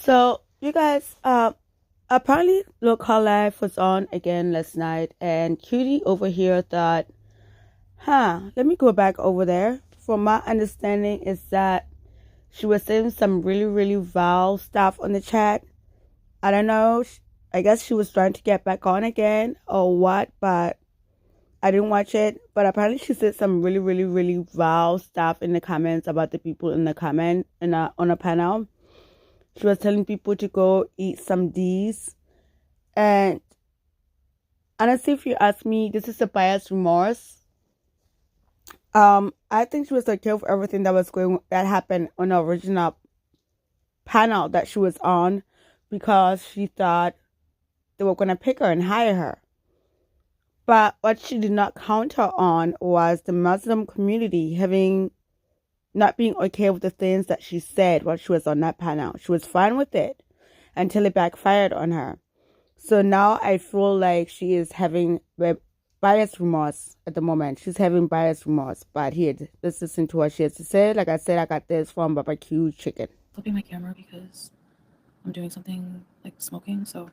So, you guys, apparently local life was on again last night, and Cutie over here thought, let me go back over there. From my understanding, is that she was saying some really, really vile stuff on the chat. I don't know. I guess she was trying to get back on again or what, but I didn't watch it. But apparently, she said some really, really, really vile stuff in the comments about the people in the comment on a panel. She was telling people to go eat some D's. And honestly, if you ask me, this is a biased remorse. I think she was okay with everything that happened on the original panel that she was on because she thought they were gonna pick her and hire her. But what she did not counter on was the Muslim community having not being okay with the things that she said while she was on that panel. She was fine with it until it backfired on her. So now I feel like she is having bias remorse at the moment. She's having bias remorse. But here, let's listen to what she has to say. Like I said, I got this from barbecue chicken. Flipping my camera because I'm doing something like smoking, so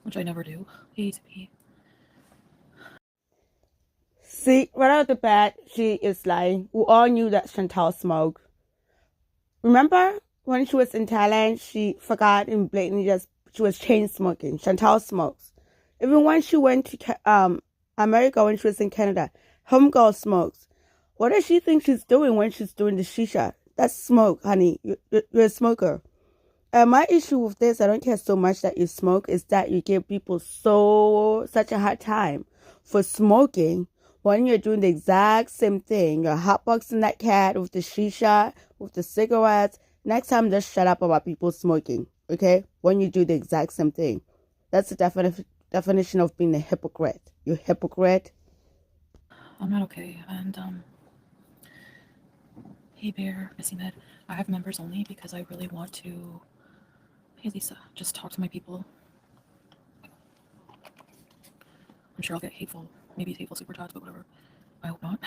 which I never do. Hey. See, right out the bat, she is lying. We all knew that Chantal smoked. Remember when she was in Thailand, she forgot and blatantly she was chain smoking. Chantal smokes. Even when she went to America, when she was in Canada, homegirl smokes. What does she think she's doing when she's doing the shisha? That's smoke, honey. You're a smoker. My issue with this, I don't care so much that you smoke, is that you give people such a hard time for smoking when you're doing the exact same thing. You're hotboxing that cat with the shisha, with the cigarettes. Next time, just shut up about people smoking, okay? When you do the exact same thing. That's the definition of being a hypocrite. You're a hypocrite. I'm not okay, and hey Bear, Missy Med, I have members only because I really want to, hey Lisa, just talk to my people. I'm sure I'll get maybe hateful super chats, but whatever. I hope not.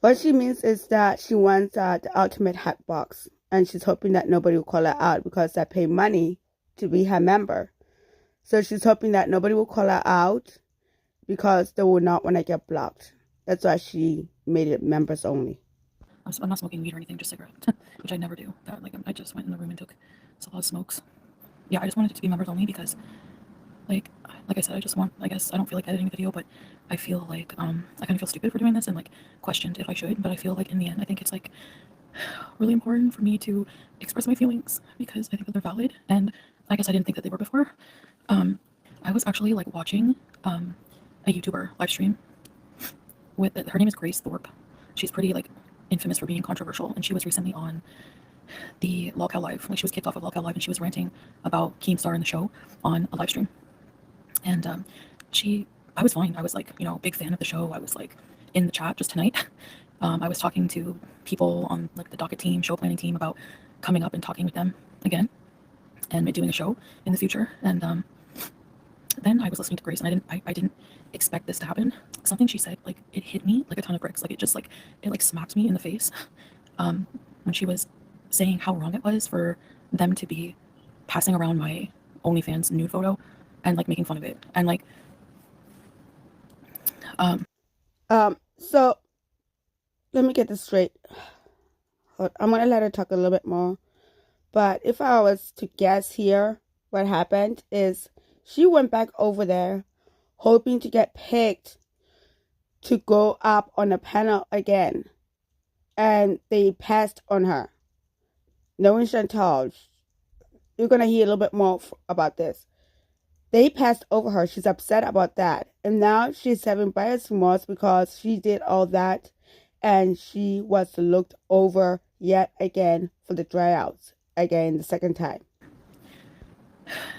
What she means is that she wants the ultimate hot box, and she's hoping that nobody will call her out because they pay money to be her member. So she's hoping that nobody will call her out because they will not want to get blocked. That's why she made it members only. I'm not smoking weed or anything, just cigarettes, which I never do. I just went in the room and took a lot of smokes. Yeah, I just wanted it to be members only because, like I said, I guess I don't feel like editing the video, but I feel like I kind of feel stupid for doing this and like questioned if I should. But I feel like in the end, I think it's like really important for me to express my feelings because I think that they're valid, and I guess I didn't think that they were before. I was actually like watching a YouTuber live stream with her name is Grace Thorpe. She's pretty like infamous for being controversial, and she was recently on the Lolcow Live. Like she was kicked off of Lolcow Live, and she was ranting about Keemstar in the show on a live stream. And I was fine. I was like, big fan of the show. I was like in the chat just tonight. I was talking to people on like the docket team, show planning team about coming up and talking with them again and doing a show in the future. And then I was listening to Grace, and I didn't expect this to happen. Something she said, like it hit me like a ton of bricks. Like it smacked me in the face when she was saying how wrong it was for them to be passing around my OnlyFans nude photo and like making fun of it and like so let me get this straight. I'm gonna let her talk a little bit more, but if I was to guess here, what happened is she went back over there hoping to get picked to go up on a panel again, and they passed on her. Knowing Chantal, you're gonna hear a little bit more about this. They passed over her. She's upset about that. And now she's having buyer's remorse because she did all that and she was looked over yet again for the tryouts. Again, the second time.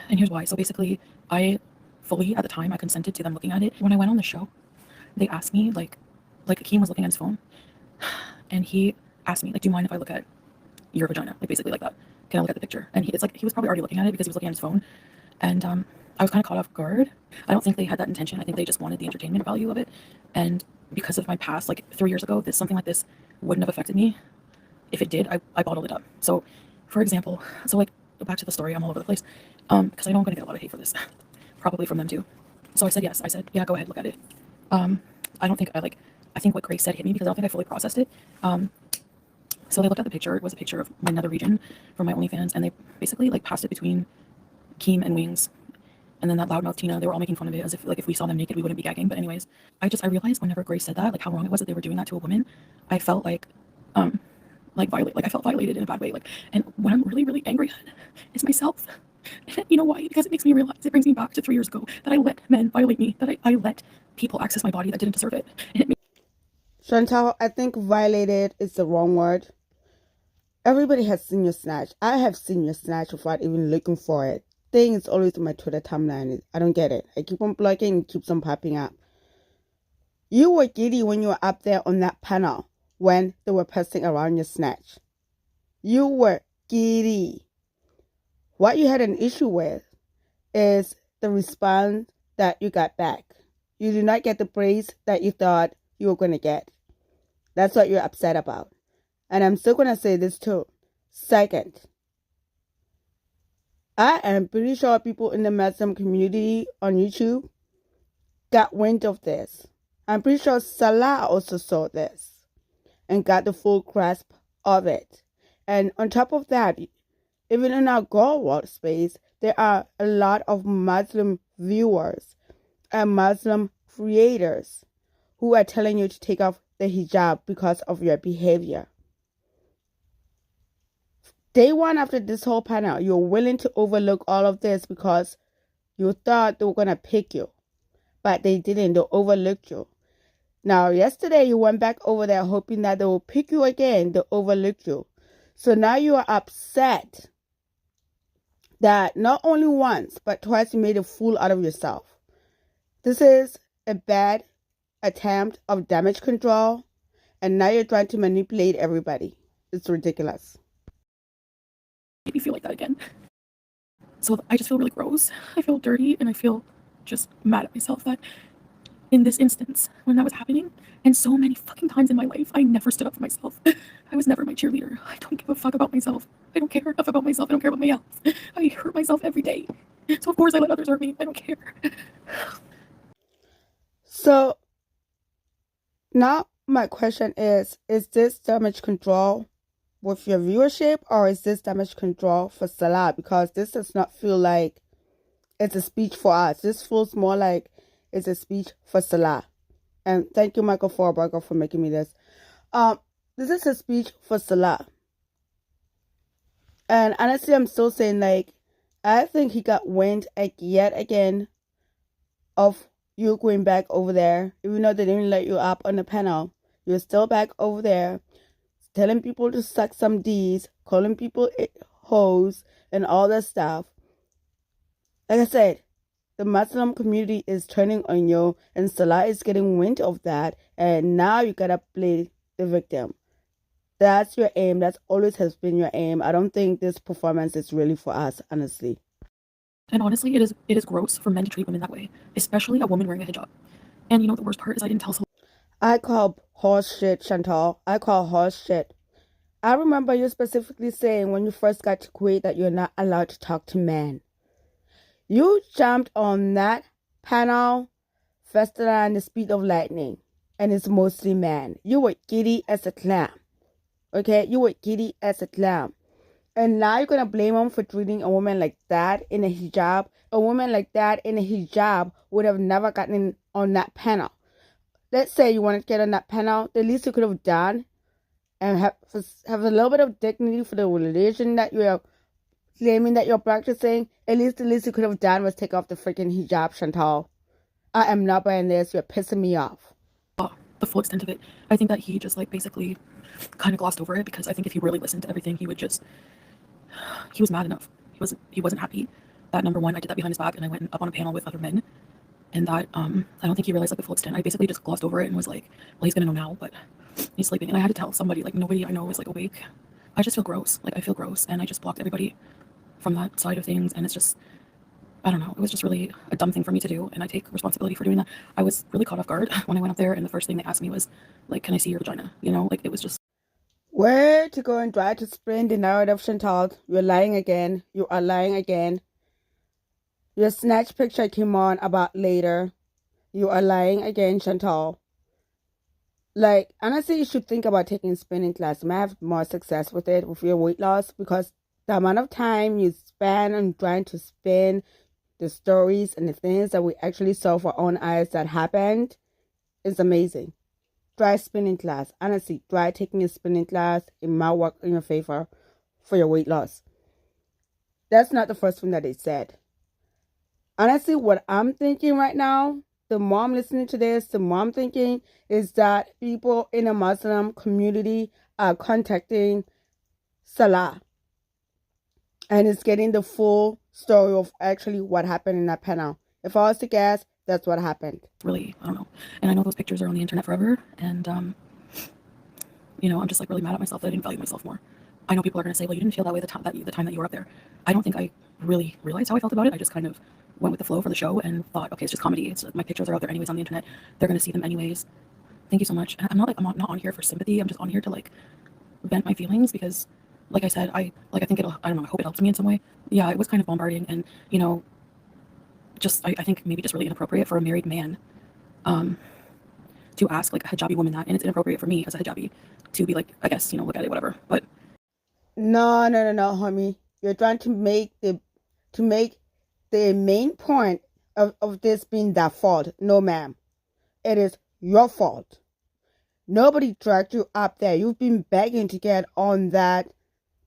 And here's why. So basically, I fully, at the time, I consented to them looking at it. When I went on the show, they asked me, like Akeem was looking at his phone, and he asked me, like, do you mind if I look at your vagina? Like, basically like that. Can I look at the picture? And it's like, he was probably already looking at it because he was looking at his phone. And I was kind of caught off guard. I don't think they had that intention. I think they just wanted the entertainment value of it. And because of my past, like 3 years ago, something like this wouldn't have affected me. If it did, I bottled it up. So, for example, back to the story. I'm all over the place. Because I know I'm gonna get a lot of hate for this, probably from them too. So I said yes. I said, yeah, go ahead, look at it. I don't think I think what Grace said hit me because I don't think I fully processed it. So they looked at the picture. It was a picture of my nether region from my OnlyFans, and they basically like passed it between Keem and Wings. And then that loudmouth Tina, they were all making fun of it as if like if we saw them naked, we wouldn't be gagging. But anyways, I realized whenever Grace said that, like how wrong it was that they were doing that to a woman. I felt like I felt violated in a bad way. Like, and what I'm really, really angry at is myself. And you know why? Because it makes me realize, it brings me back to 3 years ago that I let men violate me, that I let people access my body that didn't deserve it. And Chantal, I think violated is the wrong word. Everybody has seen your snatch. I have seen your snatch without even looking for it. Thing is always on my Twitter timeline. I don't get it. I keep on blocking and it keeps on popping up. You were giddy when you were up there on that panel when they were posting around your snatch. You were giddy. What you had an issue with is the response that you got back. You did not get the praise that you thought you were going to get. That's what you're upset about. And I'm still going to say this too. Second, I am pretty sure people in the Muslim community on YouTube got wind of this. I'm pretty sure Salah also saw this and got the full grasp of it. And on top of that, even in our girl world space, there are a lot of Muslim viewers and Muslim creators who are telling you to take off the hijab because of your behavior. Day one after this whole panel, you're willing to overlook all of this because you thought they were going to pick you. But they didn't. They overlooked you. Now, yesterday you went back over there hoping that they will pick you again. They overlooked you. So now you are upset that not only once, but twice you made a fool out of yourself. This is a bad attempt of damage control. And now you're trying to manipulate everybody. It's ridiculous. made me feel like that again. So I just feel really gross. I feel dirty and I feel just mad at myself that in this instance, when that was happening, and so many fucking times in my life, I never stood up for myself. I was never my cheerleader. I don't give a fuck about myself. I don't care enough about myself. I don't care about my health. I hurt myself every day. So of course I let others hurt me. I don't care. So now my question is this damage control with your viewership or is this damage control for Salah? Because this does not feel like it's a speech for us. This feels more like it's a speech for Salah. And thank you, Michael Forberger, for making me this. This is a speech for Salah. And honestly, I'm still saying, like, I think he got wind yet again of you going back over there. Even though they didn't let you up on the panel, you're still back over there, telling people to suck some D's, calling people hoes, and all that stuff. Like I said, the Muslim community is turning on you, and Salah is getting wind of that, and now you gotta play the victim. That's your aim. That's always has been your aim. I don't think this performance is really for us, honestly. And honestly, it is gross for men to treat women that way, especially a woman wearing a hijab. And you know the worst part is I didn't tell Salah. I call horse shit, Chantal. I call horse shit. I remember you specifically saying when you first got to Kuwait that you're not allowed to talk to men. You jumped on that panel faster than the speed of lightning, and it's mostly men. You were giddy as a clam. Okay, you were giddy as a clam. And now you're going to blame him for treating a woman like that in a hijab. A woman like that in a hijab would have never gotten on that panel. Let's say you wanted to get on that panel. The least you could have done and have a little bit of dignity for the religion that you are claiming that you're practicing. At least the least you could have done was take off the freaking hijab, Chantal. I am not buying this. You're pissing me off. The full extent of it. I think that he just like basically kind of glossed over it because I think if he really listened to everything, he was mad enough. He wasn't happy that number one, I did that behind his back and I went up on a panel with other men, and that I don't think he realized like the full extent. I basically just glossed over it and was like, well, he's gonna know now, but he's sleeping. And I had to tell somebody, like nobody I know is like awake. I just feel gross. Like I feel gross, and I just blocked everybody from that side of things, and it's just, I don't know, it was just really a dumb thing for me to do, and I take responsibility for doing that. I was really caught off guard when I went up there, and the first thing they asked me was like, can I see your vagina? You know, like it was just. Where to go and try to spin the narrative, Chantal? You're lying again. You are lying again. Your snatch picture came on about later. You are lying again, Chantal. Like, honestly, you should think about taking spinning class. You might have more success with it with your weight loss, because the amount of time you spend on trying to spin the stories and the things that we actually saw with our own eyes that happened is amazing. Try spinning class. Honestly, try taking a spinning class. It might work in your favor for your weight loss. That's not the first thing that they said. Honestly, what I'm thinking right now, the more I'm listening to this, the more I'm thinking is that people in the Muslim community are contacting Salah and is getting the full story of actually what happened in that panel. If I was to guess, that's what happened. Really, I don't know. And I know those pictures are on the internet forever, and I'm just like really mad at myself that I didn't value myself more. I know people are going to say, well, you didn't feel that way the time that you were up there. I don't think I really realized how I felt about it. I just kind of went with the flow for the show and thought, okay, it's just comedy. My pictures are out there anyways on the internet. They're going to see them anyways. Thank you so much. I'm not on here for sympathy. I'm just on here to like vent my feelings because, like I said, I think I don't know, I hope it helps me in some way. Yeah, it was kind of bombarding, and just I think maybe just really inappropriate for a married man to ask like a hijabi woman that, and it's inappropriate for me as a hijabi to be like, I guess, look at it, whatever. But no, homie. You're trying to make the main point of this being that fault. No, ma'am. It is your fault. Nobody dragged you up there. You've been begging to get on that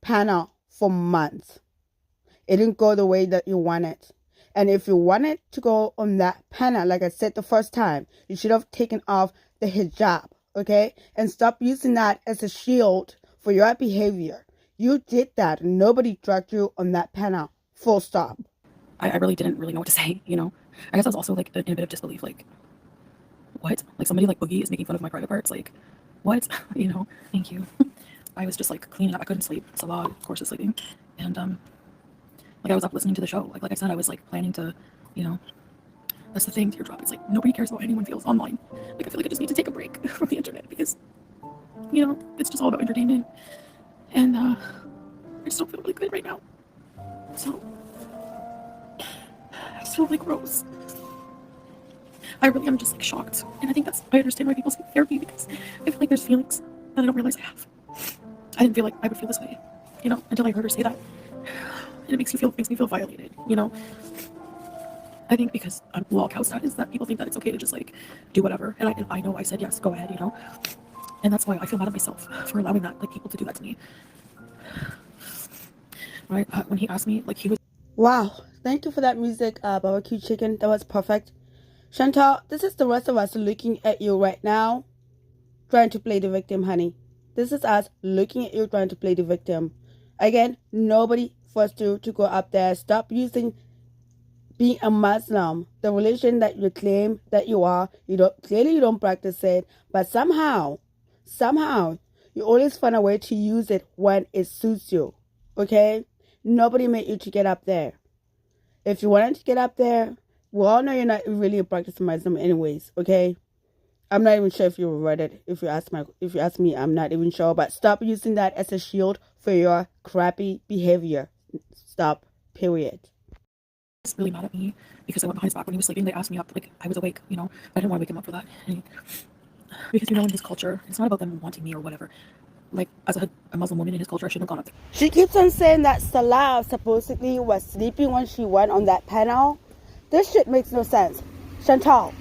panel for months. It didn't go the way that you wanted. And if you wanted to go on that panel, like I said the first time, you should have taken off the hijab, okay? And stop using that as a shield for your behavior. You did that. Nobody dragged you on that panel. Full stop. I really didn't really know what to say, I guess I was also like in a bit of disbelief, like, what? Like somebody like Boogie is making fun of my private parts, like, what? Thank you. I was just like cleaning up. I couldn't sleep. Salah, of course, is sleeping. And like I was up listening to the show. Like I said, I was like planning to, that's the thing, teardrop. It's like nobody cares how anyone feels online. Like I feel like I just need to take a break from the internet because, it's just all about entertainment. And I just don't feel really good right now. So I just feel like gross. I really am just like shocked. And I think I understand why people seek therapy, because I feel like there's feelings that I don't realize I have. I didn't feel like I would feel this way, until I heard her say that. And it makes me feel violated, I think because I'm log house status that people think that it's okay to just like do whatever. And I know I said yes, go ahead, And that's why I feel mad at myself for allowing that, like people to do that to me. Right? When he asked me, like he was. Wow. Thank you for that music, barbecue chicken. That was perfect. Chantal, this is the rest of us looking at you right now, trying to play the victim, honey. This is us looking at you trying to play the victim. Again, nobody forced you to go up there. Stop using being a Muslim, the religion that you claim that you are. You don't practice it, but somehow, you always find a way to use it when it suits you. Okay? Nobody made you to get up there. If you wanted to get up there, we all know you're not really a practicing Muslim anyways, okay? I'm not even sure if you read it. If you ask me, I'm not even sure. But stop using that as a shield for your crappy behavior. Stop. Period. It's really mad at me because I went behind his back when he was sleeping. They asked me up, like I was awake, I didn't want to wake him up for that. Because in his culture, it's not about them wanting me or whatever. Like as a Muslim woman in his culture, I shouldn't have gone up there. She keeps on saying that Salah supposedly was sleeping when she went on that panel. This shit makes no sense. Chantal,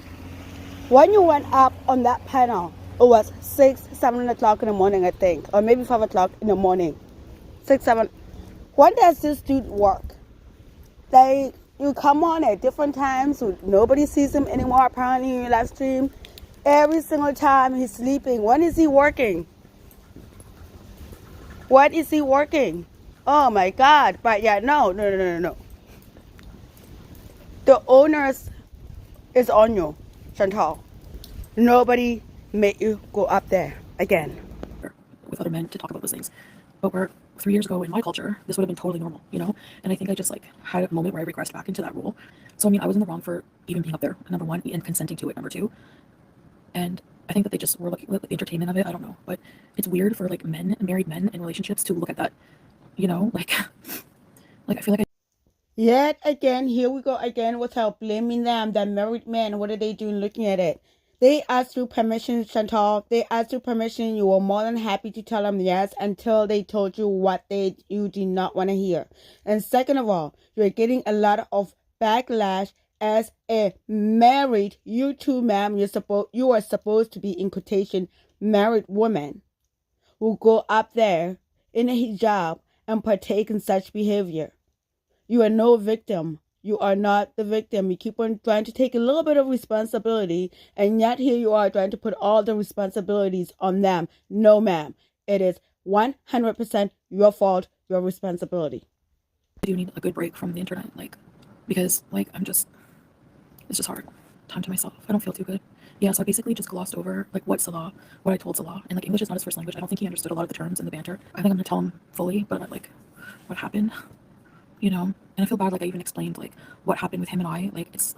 when you went up on that panel, it was 7 o'clock in the morning, I think. Or maybe 5 o'clock in the morning. 6, 7. When does this dude work? Like, you come on at different times. Nobody sees him anymore, apparently, in your live stream. Every single time he's sleeping. When is he working? When is he working? Oh, my God. But, yeah, no. The onus is on you, Chantal. Nobody made you go up there again. With other men to talk about those things. But where 3 years ago in my culture, this would have been totally normal, And I think I just like had a moment where I regressed back into that rule. So I mean, I was in the wrong for even being up there, number one, and consenting to it, number two. And I think that they just were looking at the entertainment of it. I don't know, but it's weird for like men, married men in relationships to look at that, you know, like I feel like Yet again, here we go again without blaming them. The married men, what are they doing looking at it? They asked you permission, Chantal. They asked you permission. You were more than happy to tell them yes until they told you what you did not want to hear. And second of all, you're getting a lot of backlash as a married, you too, ma'am. You are supposed to be in quotation married woman who go up there in a hijab and partake in such behavior. You are no victim. You are not the victim. You keep on trying to take a little bit of responsibility, and yet here you are trying to put all the responsibilities on them. No, ma'am. It is 100% your fault, your responsibility. I do need a good break from the internet, like, because, like, it's just hard. Time to myself. I don't feel too good. Yeah, so I basically just glossed over, like, what I told Salah, and, like, English is not his first language. I don't think he understood a lot of the terms and the banter. I think I'm gonna tell him fully, but, like, what happened, you know? And I feel bad, like, I even explained, like, what happened with him and I. Like, it's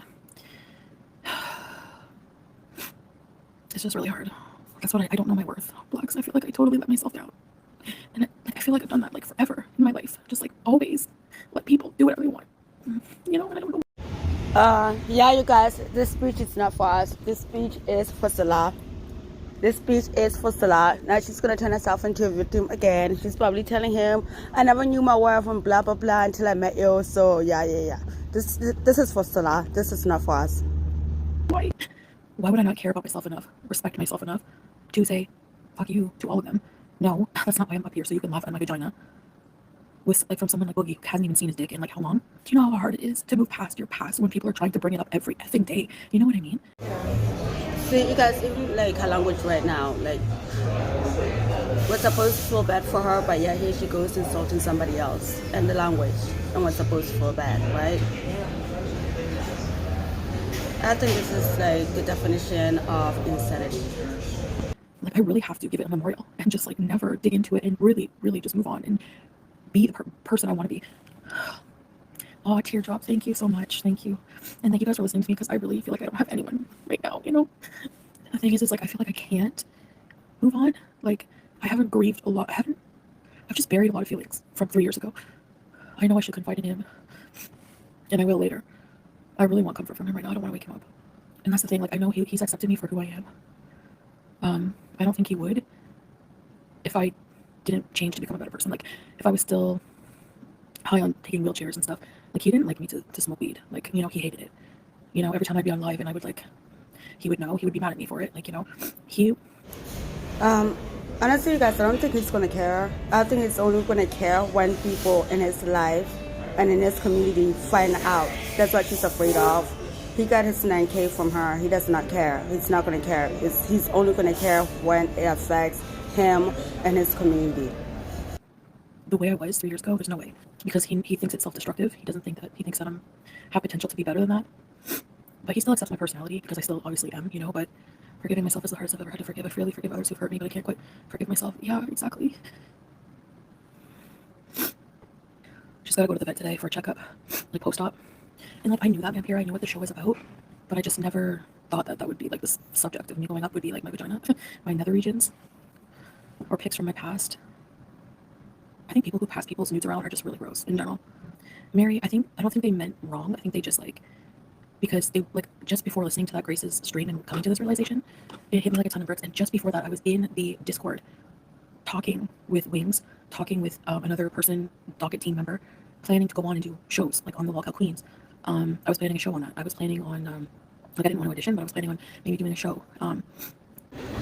just really hard. That's what I don't know my worth, Blacks. I feel like I totally let myself down. And, like, I feel like I've done that, like, forever in my life. Just, like, always let people do whatever they want, you know? And I don't know. Yeah, you guys, this speech is not for us. This speech is for Salah. This speech is for Salah. Now she's going to turn herself into a victim again. She's probably telling him, I never knew my worth and blah, blah, blah until I met you. So, yeah. This is for Salah. This is not for us. Why would I not care about myself enough, respect myself enough to say, fuck you to all of them? No, that's not why I'm up here, so you can laugh at my vagina. With, like, from someone like Boogie who hasn't even seen his dick in, like, how long? Do you know how hard it is to move past your past when people are trying to bring it up every effing day? You know what I mean? See, you guys, even like her language right now, like, we're supposed to feel bad for her, but yeah, here she goes insulting somebody else and the language, and we're supposed to feel bad, right? I think this is like the definition of insanity. Like, I really have to give it a memorial and just, like, never dig into it and really, really just move on and be the person I want to be. Oh, teardrop, thank you so much. Thank you. And thank you guys for listening to me, because I really feel like I don't have anyone right now, you know? The thing is like, I feel like I can't move on. Like, I haven't grieved a lot. I've just buried a lot of feelings from 3 years ago. I know I should confide in him, and I will later. I really want comfort from him right now. I don't want to wake him up. And that's the thing, like, I know he's accepted me for who I am. I don't think he would if I didn't change to become a better person. Like, if I was still high on taking wheelchairs and stuff, like, he didn't like me to smoke weed. Like, you know, he hated it. You know, every time I'd be on live and I would, like, he would know, he would be mad at me for it. Like, you know, honestly, you guys, I don't think he's gonna care. I think he's only gonna care when people in his life and in his community find out. That's what he's afraid of. He got his 9K from her. He does not care. He's not gonna care. He's only gonna care when it affects him and his community. The way I was 3 years ago, there's no way, because he thinks it's self-destructive. He thinks that I'm have potential to be better than that. But he still accepts my personality, because I still obviously am, you know. But forgiving myself is the hardest I've ever had to forgive. I really forgive others who've hurt me, but I can't quite forgive myself. Yeah, exactly. Just gotta go to the vet today for a checkup, like, post-op. And, like, I knew that, Vampire. I knew what the show was about, but I just never thought that would be, like, the subject of me going up would be, like, my vagina, my nether regions, or pics from my past. I think people who pass people's nudes around are just really gross in general. Mary, I don't think they meant wrong. I think they just, like, because they, like, just before listening to that Grace's stream and coming to this realization, it hit me like a ton of bricks. And just before that, I was in the Discord talking with Wings, talking with another person, docket team member, planning to go on and do shows, like, on the Walkout Queens. I was planning a show on that. I was planning on, like, I didn't want to audition, but I was planning on maybe doing a show.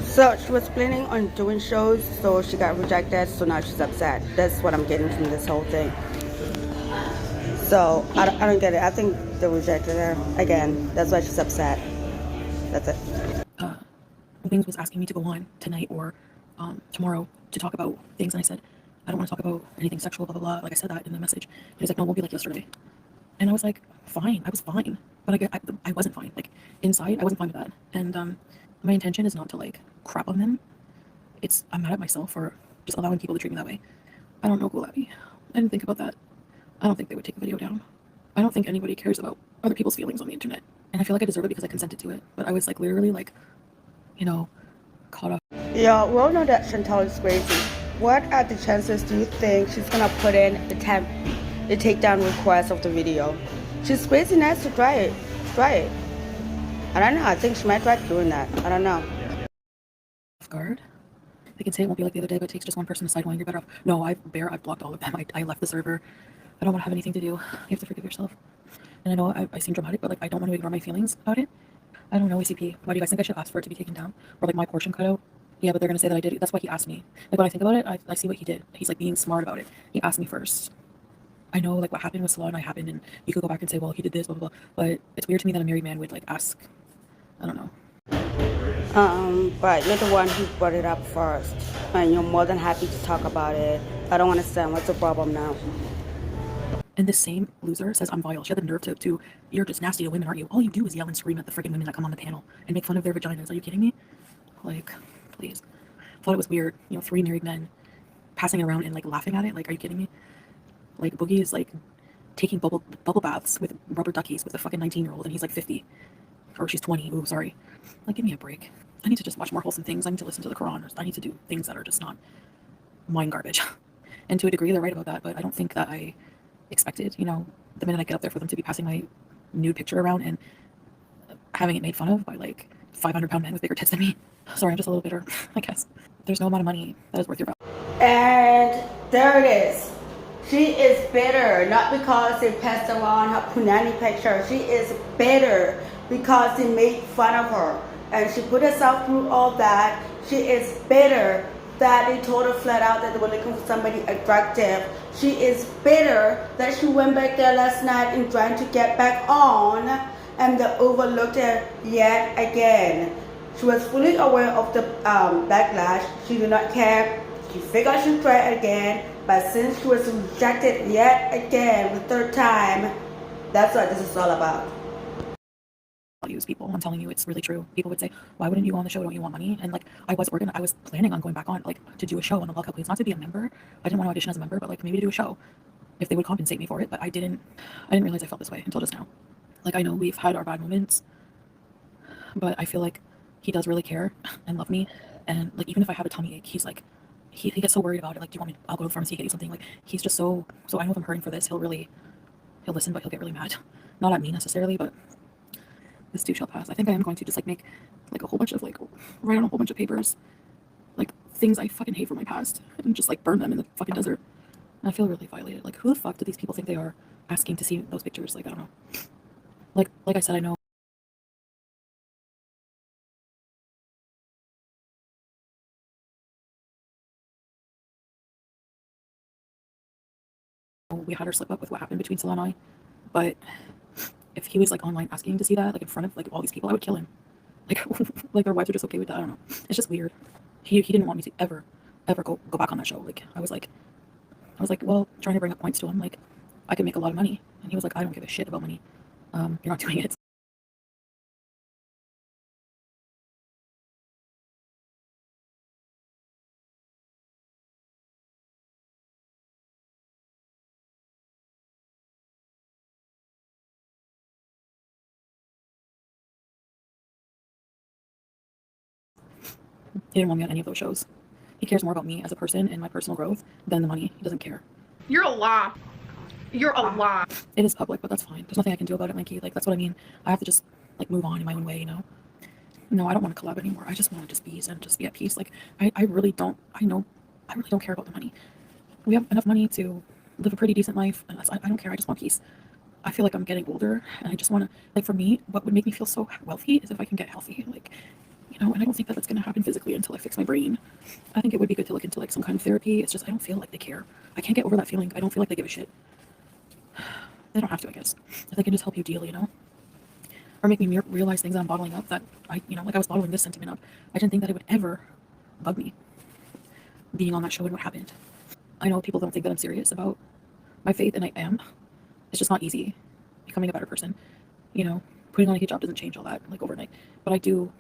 So she was planning on doing shows, so she got rejected, so now she's upset. That's what I'm getting from this whole thing. So I don't get it. I think they rejected her again. That's why she's upset. That's it. Wings was asking me to go on tonight or tomorrow to talk about things, and I said, I don't want to talk about anything sexual, blah, blah, blah. Like, I said that in the message. And he's like, no, we'll be like yesterday. And I was like, fine. I was fine. But I wasn't fine. Like, inside, I wasn't fine with that. And my intention is not to, like, crap on them. I'm mad at myself for just allowing people to treat me that way. I don't know who will at me. I didn't think about that. I don't think they would take the video down. I don't think anybody cares about other people's feelings on the internet. And I feel like I deserve it because I consented to it. But I was, like, literally, like, you know, caught up. Yeah, we all know that Chantal is crazy. What are the chances do you think she's gonna put in the takedown request of the video? She's crazy enough to try it. I don't know. I think she might try doing that. I don't know. Off guard. They can say it won't be like the other day, but it takes just one person to decide when you're better off. No, I've blocked all of them. I left the server. I don't want to have anything to do. You have to forgive yourself. And I know I seem dramatic, but like I don't want to ignore my feelings about it. I don't know, ACP. Why do you guys think I should ask for it to be taken down? Or like my portion cut out? Yeah, but they're gonna say that I did it. That's why he asked me. Like when I think about it, I see what he did. He's like being smart about it. He asked me first. I know like what happened with Salah and I happened, and you could go back and say, well, he did this, blah blah blah. But it's weird to me that a married man would like ask. I don't know. But you're the one who brought it up first, and you're more than happy to talk about it. I don't understand. What's the problem now? And this same loser says I'm vile. She had the nerve to you're just nasty to women, aren't you? All you do is yell and scream at the freaking women that come on the panel and make fun of their vaginas. Are you kidding me? Like, please. Thought it was weird. You know, 3 married men passing it around and like laughing at it. Like, are you kidding me? Like, Boogie is like taking bubble baths with rubber duckies with a fucking 19-year-old, and he's like 50. Or she's 20. Ooh, sorry. Like, give me a break. I need to just watch more wholesome things. I need to listen to the Quran. Or I need to do things that are just not mind garbage. And to a degree, they're right about that, but I don't think that I expected, you know, the minute I get up there for them to be passing my nude picture around and having it made fun of by like 500-pound men with bigger tits than me. Sorry, I'm just a little bitter, I guess. There's no amount of money that is worth your value. And there it is. She is bitter, not because they passed around her punani picture. She is bitter because they made fun of her. And she put herself through all that. She is bitter that they told her flat out that they were looking for somebody attractive. She is bitter that she went back there last night and trying to get back on, and they overlooked her yet again. She was fully aware of the backlash. She did not care. She figured she'd try again, but since she was rejected yet again the 3rd time, that's what this is all about. Values people. I'm telling you, it's really true. People would say, why wouldn't you go on the show? Don't you want money? And like I was planning on going back on like to do a show on the Lockup Queens, not to be a member. I didn't want to audition as a member, but like maybe to do a show if they would compensate me for it. But I didn't realize I felt this way until just now. Like I know we've had our bad moments, but I feel like he does really care and love me. And like even if I have a tummy ache, he's like he gets so worried about it. Like, do you want me? I'll go to the pharmacy, get you something. Like he's just so I know if I'm hurting for this, he'll listen, but he'll get really mad. Not at me necessarily, but this too shall pass. I think I am going to just like make like a whole bunch of like write on a whole bunch of papers, like things I fucking hate from my past, and just like burn them in the fucking desert. And I feel really violated. Like who the fuck do these people think they are asking to see those pictures? Like I don't know. Like I said, I know we had her slip up with what happened between Salah and I, but if he was like online asking to see that, like in front of like all these people, I would kill him. Like like their wives are just okay with that. I don't know. It's just weird. He didn't want me to ever go back on that show. Like I was like, well, trying to bring up points to him. Like I could make a lot of money, and he was like, I don't give a shit about money. You're not doing it. He didn't want me on any of those shows. He cares more about me as a person and my personal growth than the money. He doesn't care. You're a lie. You're a lie. It is public, but that's fine. There's nothing I can do about it, Mikey. Like that's what I mean. I have to just like move on in my own way, you know. No, I don't want to collab anymore. I just want to just be and just be at peace. Like I really don't. I really don't care about the money. We have enough money to live a pretty decent life, and I don't care. I just want peace. I feel like I'm getting older, and I just want to like for me, what would make me feel so wealthy is if I can get healthy. Like you know, and I don't think that that's going to happen physically until I fix my brain. I think it would be good to look into like some kind of therapy. It's just I don't feel like they care. I can't get over that feeling. I don't feel like they give a shit. They don't have to, I guess. If they can just help you deal, you know, or make me realize things that I'm bottling up that like I was bottling this sentiment up. I didn't think that it would ever bug me being on that show and what happened. I know people don't think that I'm serious about my faith, and I am. It's just not easy becoming a better person. You know, putting on a hijab doesn't change all that like overnight, but I do.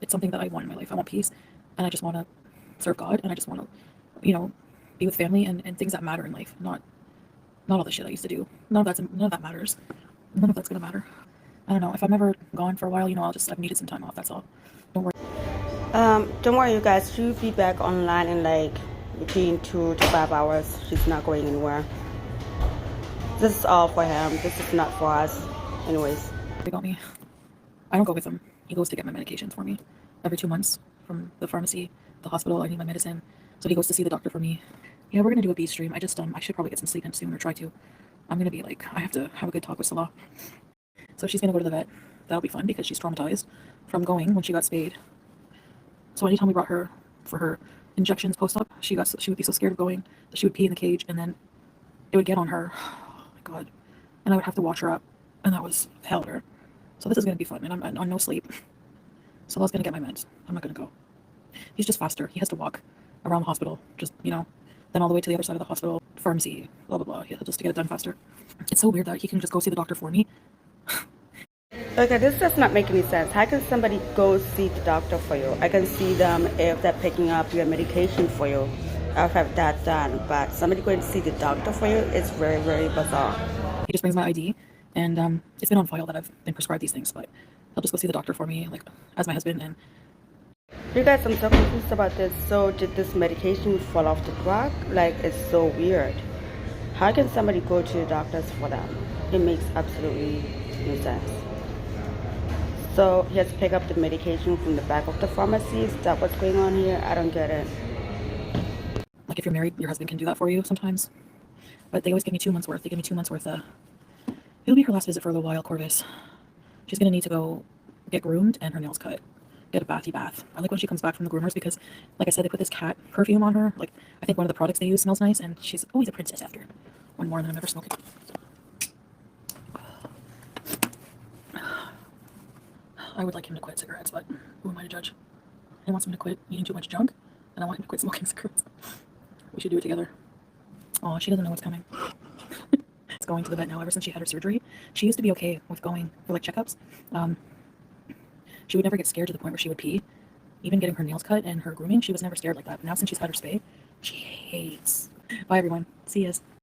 It's something that I want in my life. I want peace, and I just want to serve God, and I just want to, you know, be with family and things that matter in life. Not all the shit I used to do. None of that matters. None of that's gonna matter. I don't know. If I'm ever gone for a while, you know, I've needed some time off. That's all. Don't worry. Don't worry, you guys. She'll be back online in like between 2 to 5 hours. She's not going anywhere. This is all for him. This is not for us. Anyways. They got me. I don't go with him. He goes to get my medications for me every 2 months from the pharmacy, the hospital. I need my medicine. So he goes to see the doctor for me. Yeah, we're gonna do a B stream. I should probably get some sleep in soon, or try to. I'm gonna be like, I have to have a good talk with Salah. So she's gonna go to the vet. That'll be fun because she's traumatized from going when she got spayed. So anytime we brought her for her injections post-op, she would be so scared of going that she would pee in the cage, and then it would get on her. Oh my god. And I would have to wash her up, and that was hell to her. So this is gonna be fun, and I'm on no sleep. So I was gonna get my meds. I'm not gonna go. He's just faster. He has to walk around the hospital, just, then all the way to the other side of the hospital, pharmacy, blah, blah, blah. Yeah, just to get it done faster. It's so weird that he can just go see the doctor for me. Okay, this does not make any sense. How can somebody go see the doctor for you? I can see them if they're picking up your medication for you. I'll have that done. But somebody going to see the doctor for you is very, very bizarre. He just brings my ID, and it's been on file that I've been prescribed these things, but he'll just go see the doctor for me, like, as my husband. And you guys, I'm so confused about this. So did this medication fall off the truck? Like, it's so weird. How can somebody go to the doctors for them? It makes absolutely no sense. So he has to pick up the medication from the back of the pharmacy. Is that what's going on here? I don't get it. like, if you're married, your husband can do that for you sometimes. But they always give me 2 months worth. They give me 2 months worth. It'll be her last visit for a little while, Corvus. She's gonna need to go get groomed and her nails cut. Get a bathy bath. I like when she comes back from the groomers because, like I said, they put this cat perfume on her. Like, I think one of the products they use smells nice, and she's always a princess after. One more than I'm ever smoking. I would like him to quit cigarettes, but who am I to judge? He wants me to quit eating too much junk, and I want him to quit smoking cigarettes. We should do it together. Oh, she doesn't know what's coming. It's going to the vet now ever since she had her surgery. She used to be okay with going for like checkups. She would never get scared to the point where she would pee. Even getting her nails cut and her grooming, she was never scared like that. But now since she's had her spay, she hates. Bye everyone. See yas.